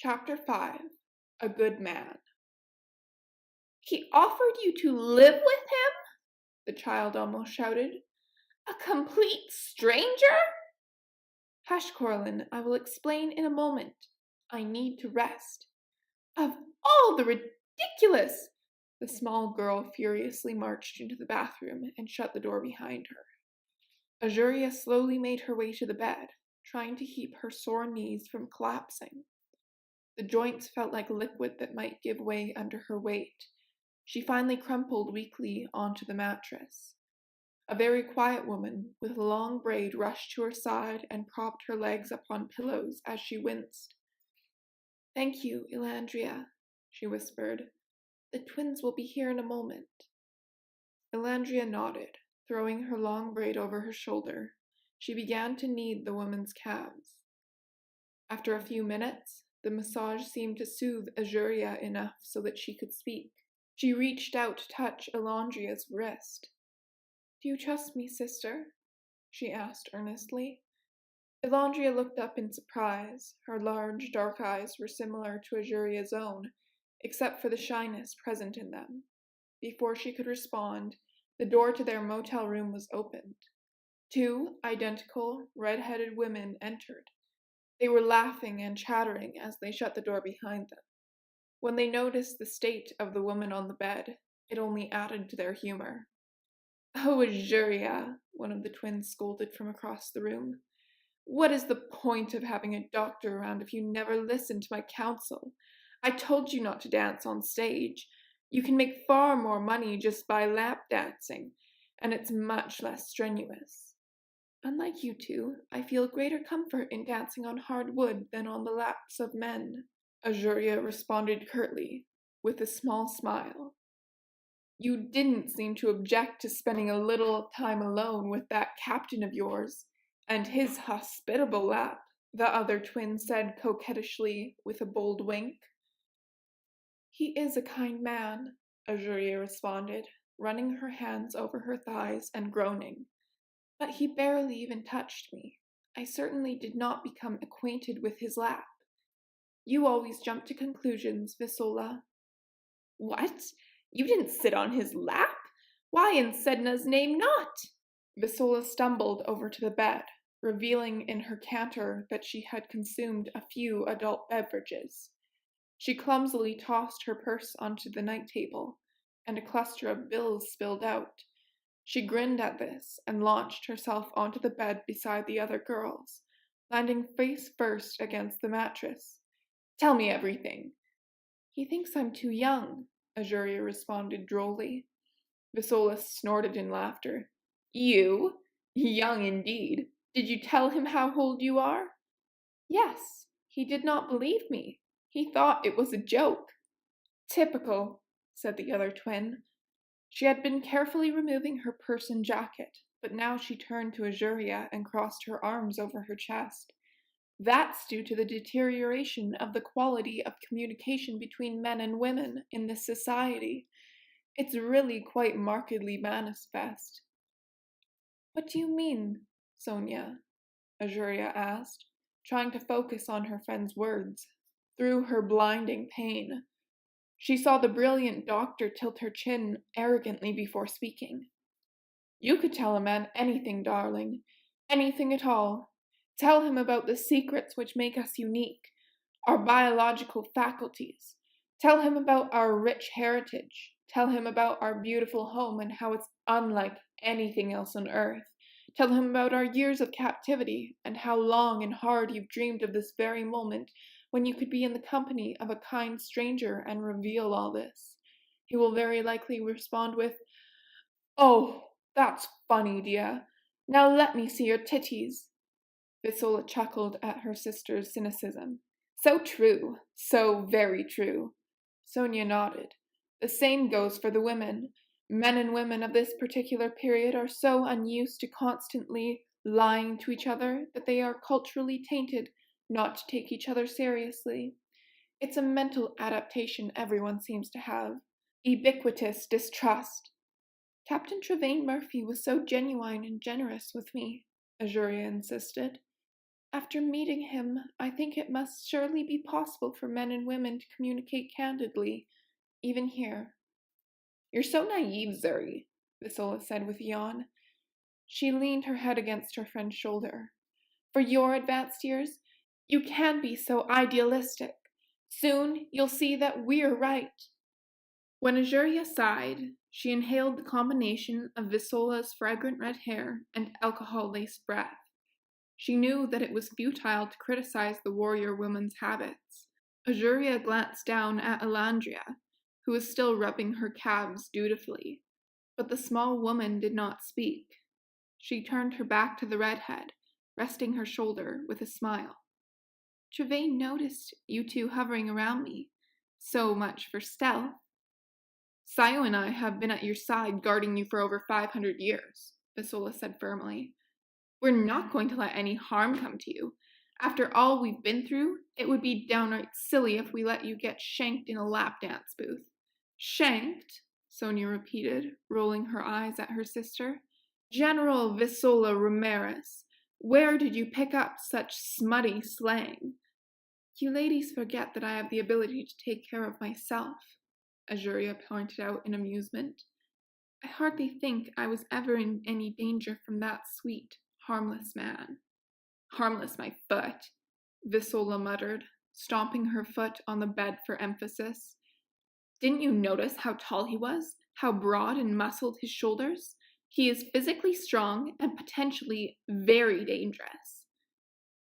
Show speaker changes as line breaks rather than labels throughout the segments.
Chapter 5. A Good Man. "He offered you to live with him?" the child almost shouted. "A complete stranger?" "Hush, Coraline, I will explain in a moment. I need to rest." "Of all the ridiculous—" The small girl furiously marched into the bathroom and shut the door behind her. Aazuria slowly made her way to the bed, trying to keep her sore knees from collapsing. The joints felt like liquid that might give way under her weight. She finally crumpled weakly onto the mattress. A very quiet woman with a long braid rushed to her side and propped her legs upon pillows as she winced. "Thank you, Elandria," she whispered. "The twins will be here in a moment." Elandria nodded, throwing her long braid over her shoulder. She began to knead the woman's calves. After a few minutes, the massage seemed to soothe Aazuria enough so that she could speak. She reached out to touch Elandria's wrist. "Do you trust me, sister?" she asked earnestly. Elandria looked up in surprise. Her large, dark eyes were similar to Aazuria's own, except for the shyness present in them. Before she could respond, the door to their motel room was opened. Two identical, red-headed women entered. They were laughing and chattering as they shut the door behind them. When they noticed the state of the woman on the bed, it only added to their humor. "Oh, Aazuria," one of the twins scolded from across the room. "What is the point of having a doctor around if you never listen to my counsel? I told you not to dance on stage. You can make far more money just by lap dancing, and it's much less strenuous." "Unlike you two, I feel greater comfort in dancing on hard wood than on the laps of men," Aazuria responded curtly, with a small smile. "You didn't seem to object to spending a little time alone with that captain of yours, and his hospitable lap," the other twin said coquettishly, with a bold wink. "He is a kind man," Aazuria responded, running her hands over her thighs and groaning. "But he barely even touched me. I certainly did not become acquainted with his lap. You always jump to conclusions, Visola." "What? You didn't sit on his lap? Why, in Sedna's name, not?" Visola stumbled over to the bed, revealing in her canter that she had consumed a few adult beverages. She clumsily tossed her purse onto the night table, and a cluster of bills spilled out. She grinned at this and launched herself onto the bed beside the other girls, landing face first against the mattress. "Tell me everything." "He thinks I'm too young," Aazuria responded drolly. Visola snorted in laughter. "You? Young indeed. Did you tell him how old you are?" "Yes. He did not believe me. He thought it was a joke." "Typical," said the other twin. She had been carefully removing her purse and jacket, but now she turned to Aazuria and crossed her arms over her chest. "That's due to the deterioration of the quality of communication between men and women in this society. It's really quite markedly manifest." "What do you mean, Sonia?" Aazuria asked, trying to focus on her friend's words. Through her blinding pain, she saw the brilliant doctor tilt her chin arrogantly before speaking. "You could tell a man anything, darling. Anything at all. Tell him about the secrets which make us unique, our biological faculties. Tell him about our rich heritage. Tell him about our beautiful home and how it's unlike anything else on earth. Tell him about our years of captivity and how long and hard you've dreamed of this very moment when you could be in the company of a kind stranger and reveal all this. He will very likely respond with, 'Oh, that's funny, dear. Now let me see your titties.'" Visola chuckled at her sister's cynicism. "So true, so very true." Sonia nodded. "The same goes for the women. Men and women of this particular period are so unused to constantly lying to each other that they are culturally tainted not to take each other seriously. It's a mental adaptation everyone seems to have. Ubiquitous distrust." "Captain Trevain Murphy was so genuine and generous with me," Aazuria insisted. After meeting him, I think it must surely be possible for men and women to communicate candidly, even here. You're so naive, Zuri, Visola said with a yawn. She leaned her head against her friend's shoulder. For your advanced years, you can be so idealistic. Soon you'll see that we're right. When Aazuria sighed, she inhaled the combination of Visola's fragrant red hair and alcohol-laced breath. She knew that it was futile to criticize the warrior woman's habits. Aazuria glanced down at Elandria, who was still rubbing her calves dutifully, but the small woman did not speak. She turned her back to the redhead, resting her shoulder with a smile. Trevain noticed you two hovering around me. So much for stealth. Sayo and I have been at your side guarding you for over 500 years, Visola said firmly. We're not going to let any harm come to you. After all we've been through, it would be downright silly if we let you get shanked in a lap dance booth. Shanked? Sonia repeated, rolling her eyes at her sister. General Visola Ramirez, where did you pick up such smutty slang? You ladies forget that I have the ability to take care of myself, Aazuria pointed out in amusement. I hardly think I was ever in any danger from that sweet, harmless man. Harmless my foot, Visola muttered, stomping her foot on the bed for emphasis. Didn't you notice how tall he was? How broad and muscled his shoulders? He is physically strong and potentially very dangerous.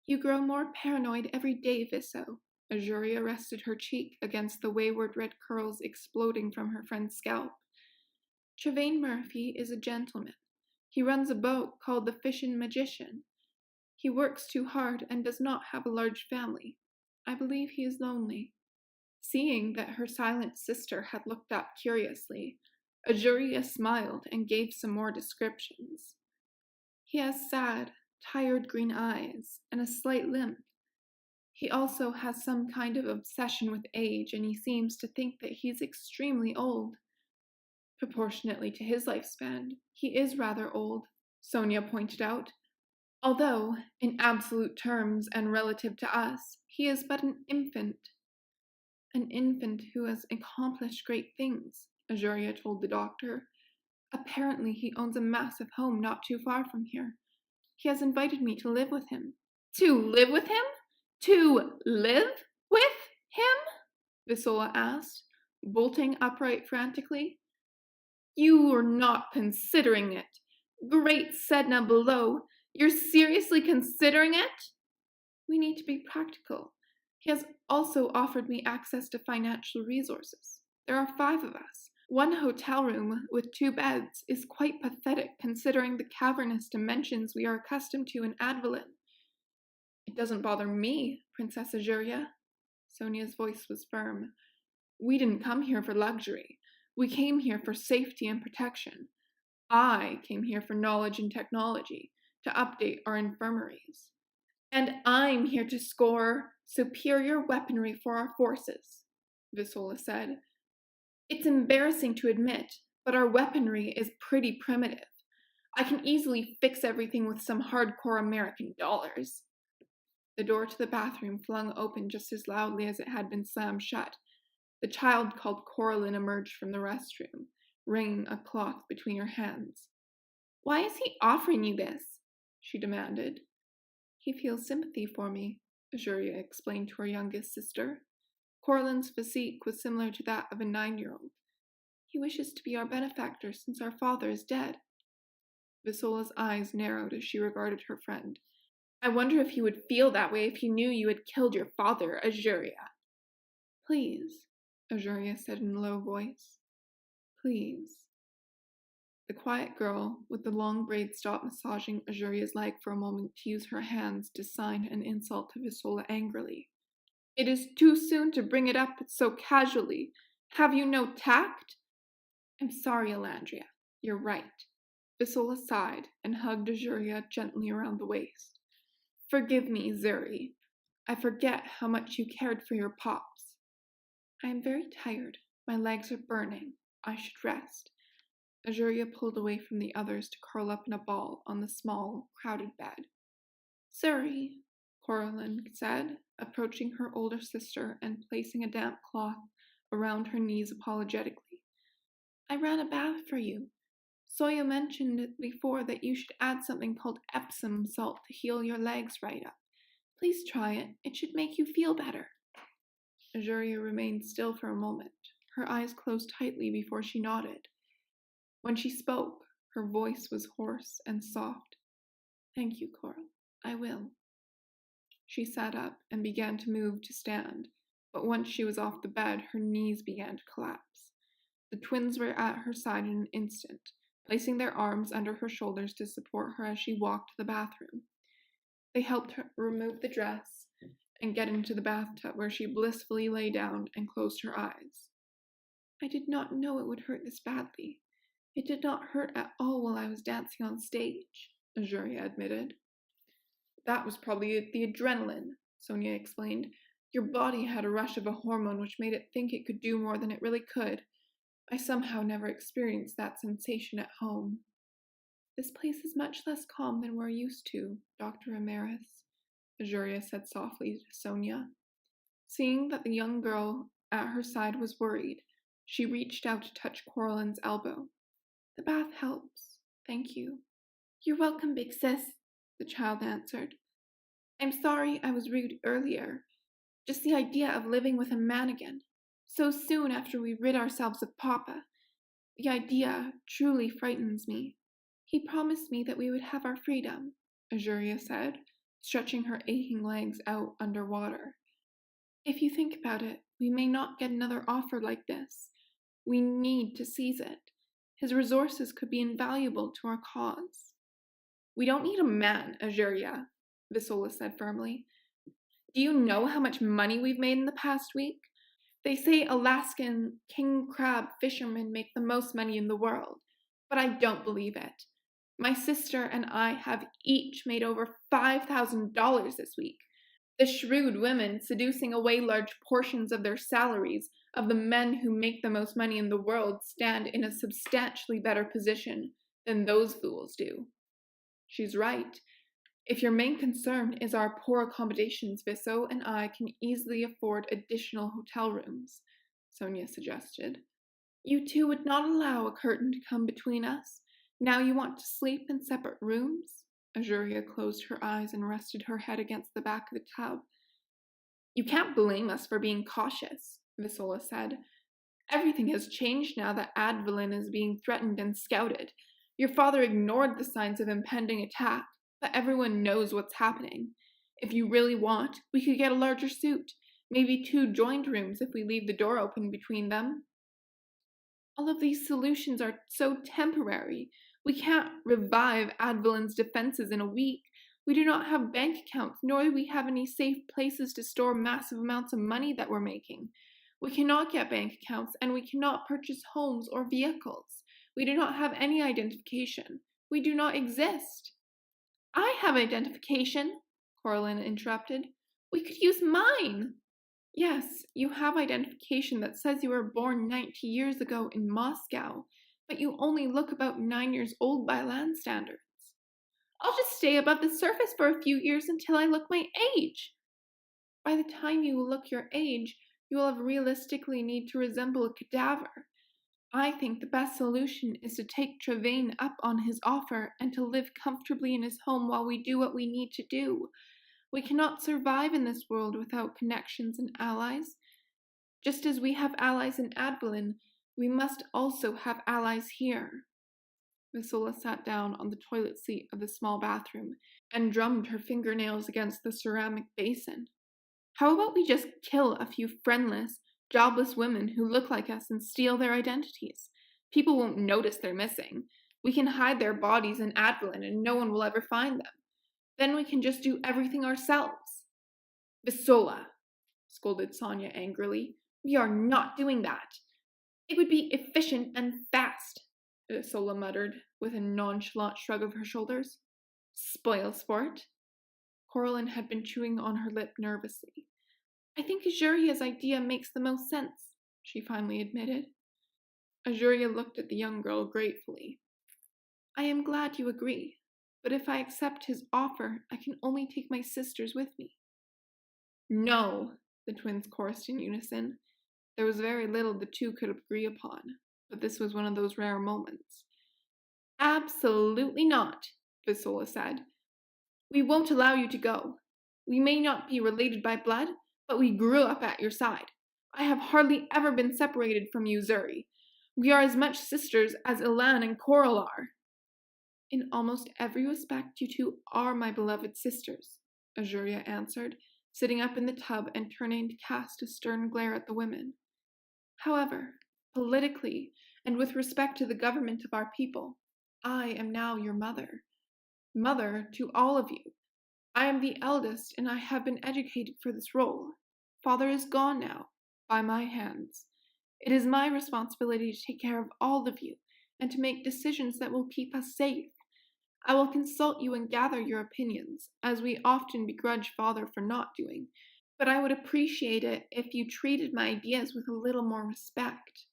You grow more paranoid every day, Viso. Aazuria rested her cheek against the wayward red curls exploding from her friend's scalp. Trevain Murphy is a gentleman. He runs a boat called the Fisherman Magician. He works too hard and does not have a large family. I believe he is lonely. Seeing that her silent sister had looked up curiously, Aazuria smiled and gave some more descriptions. He has sad, tired green eyes and a slight limp. He also has some kind of obsession with age, and he seems to think that he's extremely old. Proportionately to his lifespan, he is rather old, Sonia pointed out. Although, in absolute terms and relative to us, he is but an infant. An infant who has accomplished great things, Aazuria told the doctor. Apparently he owns a massive home not too far from here. He has invited me to live with him. To live with him? To live with him? Visola asked, bolting upright frantically. You are not considering it. Great Sedna below, you're seriously considering it? We need to be practical. He has also offered me access to financial resources. There are 5 of us. One hotel room with 2 beds is quite pathetic considering the cavernous dimensions we are accustomed to in Advalin. It doesn't bother me, Princess Aazuria. Sonia's voice was firm. We didn't come here for luxury. We came here for safety and protection. I came here for knowledge and technology, to update our infirmaries. And I'm here to score superior weaponry for our forces, Visola said. It's embarrassing to admit, but our weaponry is pretty primitive. I can easily fix everything with some hardcore American dollars. The door to the bathroom flung open just as loudly as it had been slammed shut. The child called Coraline emerged from the restroom, wringing a cloth between her hands. Why is he offering you this? She demanded. He feels sympathy for me, Aazuria explained to her youngest sister. Coraline's physique was similar to that of a 9-year-old. He wishes to be our benefactor since our father is dead. Visola's eyes narrowed as she regarded her friend. I wonder if he would feel that way if he knew you had killed your father, Aazuria. Please, Aazuria said in a low voice. Please. The quiet girl with the long braids stopped massaging Azuria's leg for a moment to use her hands to sign an insult to Visola angrily. It is too soon to bring it up so casually. Have you no tact? I'm sorry, Elandria. You're right. Visola sighed and hugged Aazuria gently around the waist. Forgive me, Zuri. I forget how much you cared for your pops. I am very tired. My legs are burning. I should rest. Aazuria pulled away from the others to curl up in a ball on the small, crowded bed. Zuri, Coraline said, approaching her older sister and placing a damp cloth around her knees apologetically. I ran a bath for you. Soya mentioned before that you should add something called Epsom salt to heal your legs right up. Please try it. It should make you feel better. Aazuria remained still for a moment, her eyes closed tightly before she nodded. When she spoke, her voice was hoarse and soft. Thank you, Coral. I will. She sat up and began to move to stand, but once she was off the bed, her knees began to collapse. The twins were at her side in an instant, placing their arms under her shoulders to support her as she walked to the bathroom. They helped her remove the dress and get into the bathtub, where she blissfully lay down and closed her eyes. I did not know it would hurt this badly. It did not hurt at all while I was dancing on stage, Aazuria admitted. That was probably the adrenaline, Sonia explained. Your body had a rush of a hormone which made it think it could do more than it really could. I somehow never experienced that sensation at home. This place is much less calm than we're used to, Dr. Amaris, Aazuria said softly to Sonia. Seeing that the young girl at her side was worried, she reached out to touch Coraline's elbow. The bath helps. Thank you. You're welcome, big sis, the child answered. I'm sorry I was rude earlier. Just the idea of living with a man again, so soon after we rid ourselves of Papa. The idea truly frightens me. He promised me that we would have our freedom, Aazuria said, stretching her aching legs out underwater. If you think about it, we may not get another offer like this. We need to seize it. His resources could be invaluable to our cause. We don't need a man, Aazuria, Visola said firmly. Do you know how much money we've made in the past week? They say Alaskan king crab fishermen make the most money in the world, but I don't believe it. My sister and I have each made over $5,000 this week. The shrewd women seducing away large portions of their salaries of the men who make the most money in the world stand in a substantially better position than those fools do. She's right. If your main concern is our poor accommodations, Visso and I can easily afford additional hotel rooms, Sonia suggested. You two would not allow a curtain to come between us. Now you want to sleep in separate rooms? Aazuria closed her eyes and rested her head against the back of the tub. You can't blame us for being cautious, Visola said. Everything has changed now that Advalin is being threatened and scouted. Your father ignored the signs of impending attack, but everyone knows what's happening. If you really want, we could get a larger suite, maybe 2 joined rooms if we leave the door open between them. All of these solutions are so temporary. We can't revive Advalin's defenses in a week. We do not have bank accounts, nor do we have any safe places to store massive amounts of money that we're making. We cannot get bank accounts, and we cannot purchase homes or vehicles. We do not have any identification. We do not exist. I have identification, Coraline interrupted. We could use mine. Yes, you have identification that says you were born 90 years ago in Moscow, but you only look about 9 years old by land standards. I'll just stay above the surface for a few years until I look my age. By the time you look your age, you will have realistically need to resemble a cadaver. I think the best solution is to take Trevain up on his offer and to live comfortably in his home while we do what we need to do. We cannot survive in this world without connections and allies. Just as we have allies in Advalin, we must also have allies here. Visola sat down on the toilet seat of the small bathroom and drummed her fingernails against the ceramic basin. How about we just kill a few friendless, jobless women who look like us and steal their identities? People won't notice they're missing. We can hide their bodies in Advalin and no one will ever find them. Then we can just do everything ourselves. Visola, scolded Sonia angrily. We are not doing that. It would be efficient and fast, Visola muttered, with a nonchalant shrug of her shoulders. Spoil sport. Coraline had been chewing on her lip nervously. I think Azuria's idea makes the most sense, she finally admitted. Aazuria looked at the young girl gratefully. I am glad you agree. but if I accept his offer, I can only take my sisters with me." "No," the twins chorused in unison. There was very little the two could agree upon, but this was one of those rare moments. "Absolutely not," Visola said. "We won't allow you to go. We may not be related by blood, but we grew up at your side. I have hardly ever been separated from you, Zuri. We are as much sisters as Ilan and Coral are." "In almost every respect, you two are my beloved sisters," Aazuria answered, sitting up in the tub and turning to cast a stern glare at the women. "However, politically, and with respect to the government of our people, I am now your mother. Mother to all of you. I am the eldest, and I have been educated for this role. Father is gone now, by my hands. It is my responsibility to take care of all of you, and to make decisions that will keep us safe. I will consult you and gather your opinions, as we often begrudge Father for not doing, but I would appreciate it if you treated my ideas with a little more respect."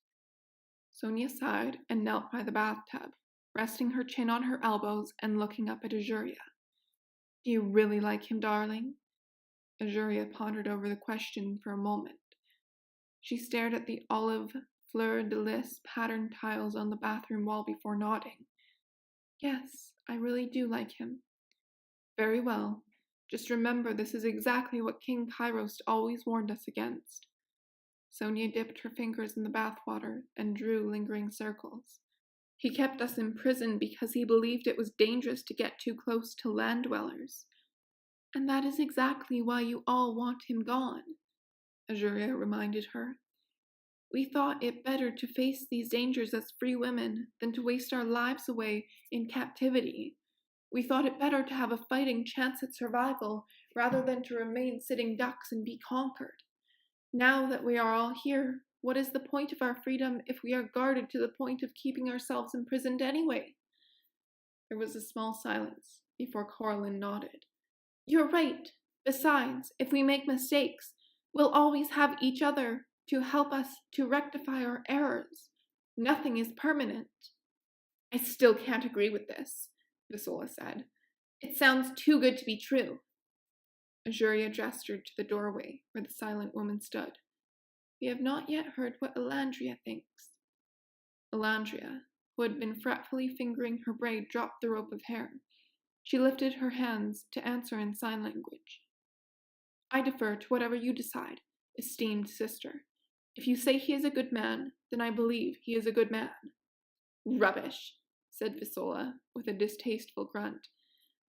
Sonia sighed and knelt by the bathtub, resting her chin on her elbows and looking up at Aazuria. "Do you really like him, darling?" Aazuria pondered over the question for a moment. She stared at the olive fleur-de-lis patterned tiles on the bathroom wall before nodding. "Yes, I really do like him." "Very well. Just remember this is exactly what King Kairos always warned us against." Sonia dipped her fingers in the bathwater and drew lingering circles. "He kept us in prison because he believed it was dangerous to get too close to land dwellers. And that is exactly why you all want him gone," Aazuria reminded her. "We thought it better to face these dangers as free women than to waste our lives away in captivity. We thought it better to have a fighting chance at survival rather than to remain sitting ducks and be conquered. Now that we are all here, what is the point of our freedom if we are guarded to the point of keeping ourselves imprisoned anyway?" There was a small silence before Coraline nodded. "You're right. Besides, if we make mistakes, we'll always have each other to help us to rectify our errors. Nothing is permanent." "I still can't agree with this," Visola said. "It sounds too good to be true." Aazuria gestured to the doorway where the silent woman stood. "We have not yet heard what Elandria thinks." Elandria, who had been fretfully fingering her braid, dropped the rope of hair. She lifted her hands to answer in sign language. "I defer to whatever you decide, esteemed sister. If you say he is a good man, then I believe he is a good man." "Rubbish," said Visola, with a distasteful grunt.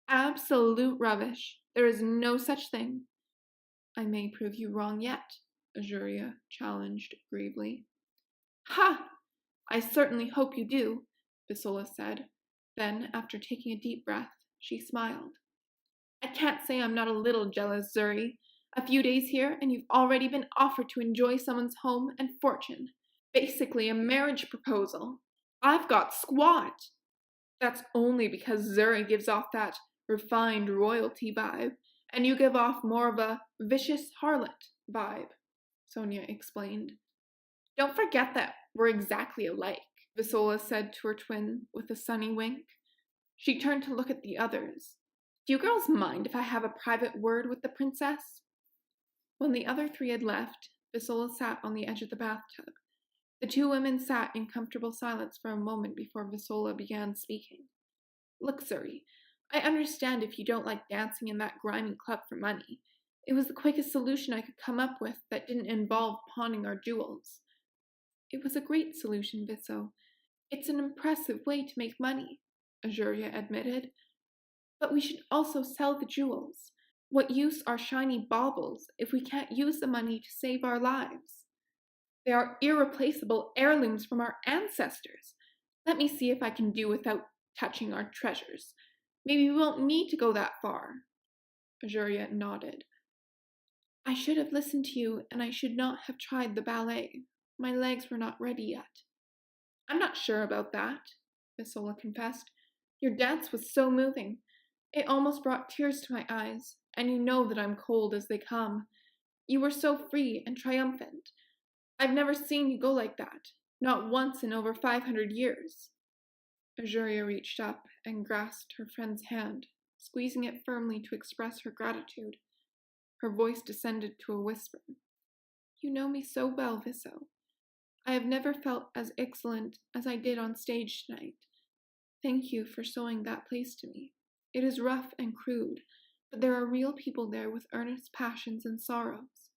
"Absolute rubbish. There is no such thing." "I may prove you wrong yet," Aazuria challenged gravely. "Ha! I certainly hope you do," Visola said. Then, after taking a deep breath, she smiled. "I can't say I'm not a little jealous, Zuri. A few days here, and you've already been offered to enjoy someone's home and fortune. Basically a marriage proposal. I've got squat." "That's only because Zuri gives off that refined royalty vibe, and you give off more of a vicious harlot vibe," Sonia explained. "Don't forget that we're exactly alike," Visola said to her twin with a sunny wink. She turned to look at the others. "Do you girls mind if I have a private word with the princess?" When the other three had left, Visola sat on the edge of the bathtub. The two women sat in comfortable silence for a moment before Visola began speaking. "Look, Zuri, I understand if you don't like dancing in that grimy club for money. It was the quickest solution I could come up with that didn't involve pawning our jewels." "It was a great solution, Viso. It's an impressive way to make money," Aazuria admitted. "But we should also sell the jewels. What use are shiny baubles if we can't use the money to save our lives? They are irreplaceable heirlooms from our ancestors. Let me see if I can do without touching our treasures. Maybe we won't need to go that far." Aazuria nodded. "I should have listened to you, and I should not have tried the ballet. My legs were not ready yet." "I'm not sure about that," Visola confessed. "Your dance was so moving. It almost brought tears to my eyes, and you know that I'm cold as they come. You were so free and triumphant. I've never seen you go like that, not once in over 500 years." Aazuria reached up and grasped her friend's hand, squeezing it firmly to express her gratitude. Her voice descended to a whisper. You know me so well, Visso. I have never felt as excellent as I did on stage tonight. Thank you for showing that place to me. It is rough and crude, but there are real people there with earnest passions and sorrows.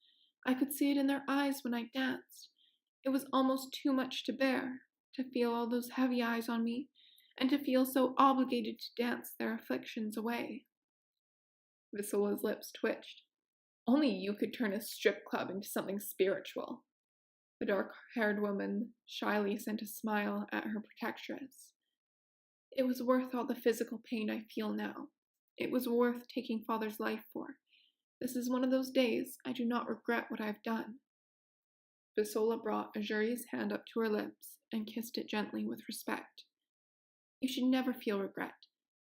I could see it in their eyes when I danced. It was almost too much to bear, to feel all those heavy eyes on me, and to feel so obligated to dance their afflictions away. Visola's lips twitched. Only you could turn a strip club into something spiritual. The dark-haired woman shyly sent a smile at her protectress. It was worth all the physical pain I feel now. It was worth taking Father's life for. This is one of those days I do not regret what I have done. Visola brought Aazuria's hand up to her lips and kissed it gently with respect. You should never feel regret.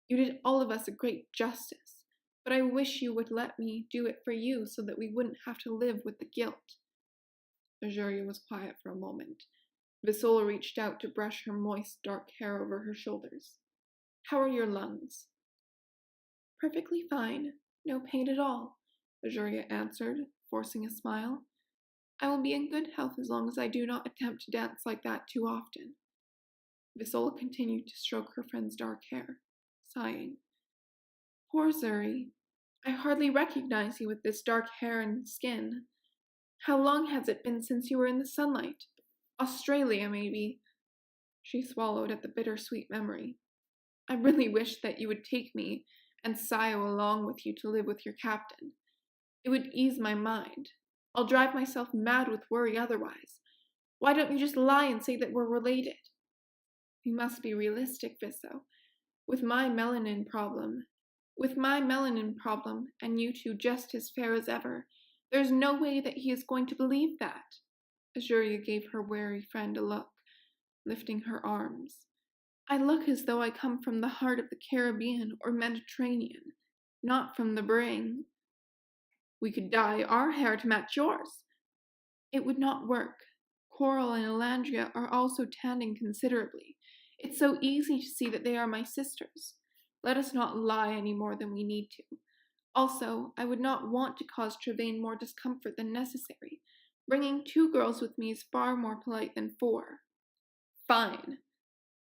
You did all of us a great justice, but I wish you would let me do it for you so that we wouldn't have to live with the guilt. Aazuria was quiet for a moment. Visola reached out to brush her moist, dark hair over her shoulders. How are your lungs? Perfectly fine. No pain at all, Aazuria answered, forcing a smile. I will be in good health as long as I do not attempt to dance like that too often. Visola continued to stroke her friend's dark hair, sighing. Poor Zuri. I hardly recognize you with this dark hair and skin. How long has it been since you were in the sunlight? Australia, maybe. She swallowed at the bittersweet memory. I really wish that you would take me and Sayo along with you to live with your captain. It would ease my mind. I'll drive myself mad with worry otherwise. Why don't you just lie and say that we're related? You must be realistic, Visso. With my melanin problem, and you two just as fair as ever, there's no way that he is going to believe that. Aazuria gave her wary friend a look, lifting her arms. I look as though I come from the heart of the Caribbean or Mediterranean, not from the brain. We could dye our hair to match yours. It would not work. Coral and Elandria are also tanning considerably. It's so easy to see that they are my sisters. Let us not lie any more than we need to. Also, I would not want to cause Trevain more discomfort than necessary. Bringing 2 girls with me is far more polite than 4. Fine,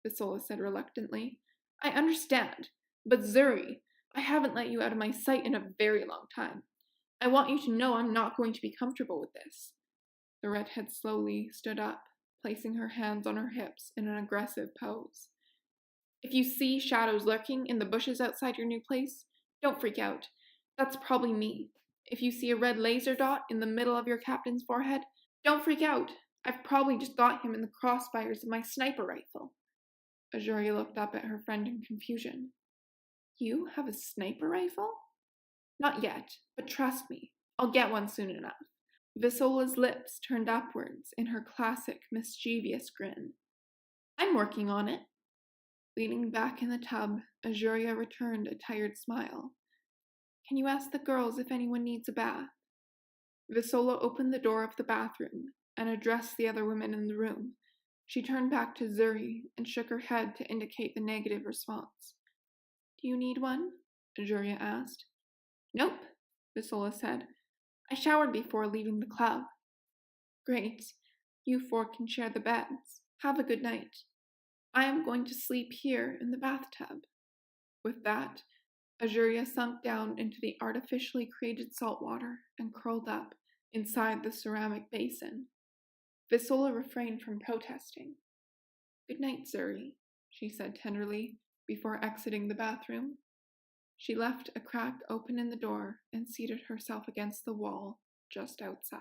Visola said reluctantly. I understand, but Zuri, I haven't let you out of my sight in a very long time. I want you to know I'm not going to be comfortable with this. The redhead slowly stood up, placing her hands on her hips in an aggressive pose. If you see shadows lurking in the bushes outside your new place, don't freak out. That's probably me. If you see a red laser dot in the middle of your captain's forehead, don't freak out. I've probably just got him in the crossfires of my sniper rifle. Aazuria looked up at her friend in confusion. You have a sniper rifle? Not yet, but trust me, I'll get one soon enough. Visola's lips turned upwards in her classic mischievous grin. I'm working on it. Leaning back in the tub, Aazuria returned a tired smile. Can you ask the girls if anyone needs a bath? Visola opened the door of the bathroom and addressed the other women in the room. She turned back to Zuri and shook her head to indicate the negative response. Do you need one? Aazuria asked. Nope, Visola said. I showered before leaving the club. Great. You 4 can share the beds. Have a good night. I am going to sleep here in the bathtub. With that, Aazuria sunk down into the artificially created salt water and curled up inside the ceramic basin. Visola refrained from protesting. Good night, Zuri, she said tenderly before exiting the bathroom. She left a crack open in the door and seated herself against the wall just outside.